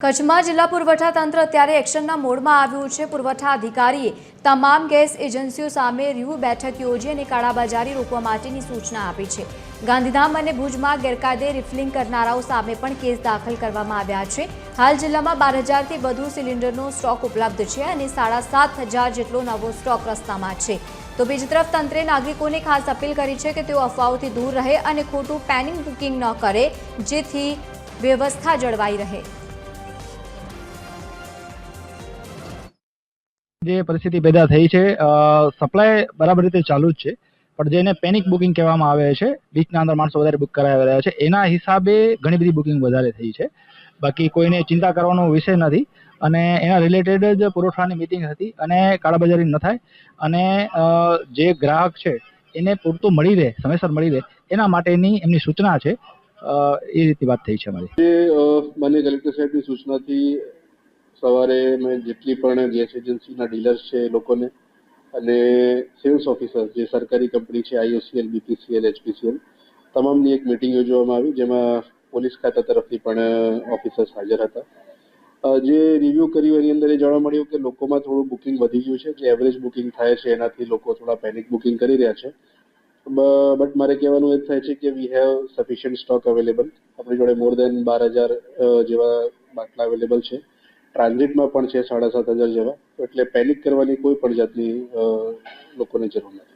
કચ્છમાં જિલ્લા પુરવઠા તંત્ર અત્યારે એક્શનના મોડમાં આવ્યું છે। પુરવઠા અધિકારીએ તમામ ગેસ એજન્સીઓ સામે રિવ્યુ બેઠક યોજી અને કાળાબજારી રોકવા માટેની સૂચના આપી છે। ગાંધીધામ અને ભુજમાં ગેરકાયદે રિફિલિંગ કરનારાઓ સામે પણ કેસ દાખલ કરવામાં આવ્યા છે। હાલ જિલ્લામાં 12,000થી વધુ સિલિન્ડરનો સ્ટોક ઉપલબ્ધ છે અને 7,500 જેટલો નવો સ્ટોક રસ્તામાં છે। તો બીજી તરફ તંત્રે નાગરિકોને ખાસ અપીલ કરી છે કે તેઓ અફવાઓથી દૂર રહે અને ખોટું પેનિક બુકિંગ ન કરે, જેથી વ્યવસ્થા જળવાઈ રહે। જે પરિસ્થિતિ પેદા થઈ છે, સપ્લાય બરાબર રીતે ચાલુ જ છે, પણ જેને પેનિક બુકિંગ કહેવામાં આવે છે, વીકના અંદર માણસો વધારે બુક કરાવી રહ્યા છે, એના હિસાબે ઘણી બધી બુકિંગ વધારે થઈ છે। બાકી કોઈને ચિંતા કરવાનો વિષય નથી અને એના રિલેટેડ જ પુરવઠાની મિટિંગ હતી અને કાળાબજારી ન થાય અને જે ગ્રાહક છે એને પૂરતું મળી રહે, સમયસર મળી રહે, એના માટેની એમની સૂચના છે। એ રીતની વાત થઈ છે અમારી। માન્ય કલેક્ટર સાહેબની સૂચનાથી સવારે મેં જેટલી પણ ગેસ એજન્સીના ડીલર્સ છે એ લોકોને અને સેલ્સ ઓફિસર જે સરકારી કંપની છે IOCL, BPCL, HPCL તમામની એક મિટિંગ યોજવામાં આવી, જેમાં પોલીસ ખાતા તરફથી પણ ઓફિસર્સ હાજર હતા। જે રિવ્યુ કર્યું એની અંદર એ જાણવા મળ્યું કે લોકોમાં થોડું બુકિંગ વધી ગયું છે। જે એવરેજ બુકિંગ થાય છે એનાથી લોકો થોડા પેનિક બુકિંગ કરી રહ્યા છે। બટ મારે કહેવાનું એ થાય છે કે we have sufficient stock available. આપણી જોડે મોર દેન 12,000 જેવા બાટલા અવેલેબલ છે। ટ્રાન્ઝિટમાં પણ છે 7,500 જેવા, એટલે પેનિક કરવાની કોઈ પણ જાતની લોકોને જરૂર નથી।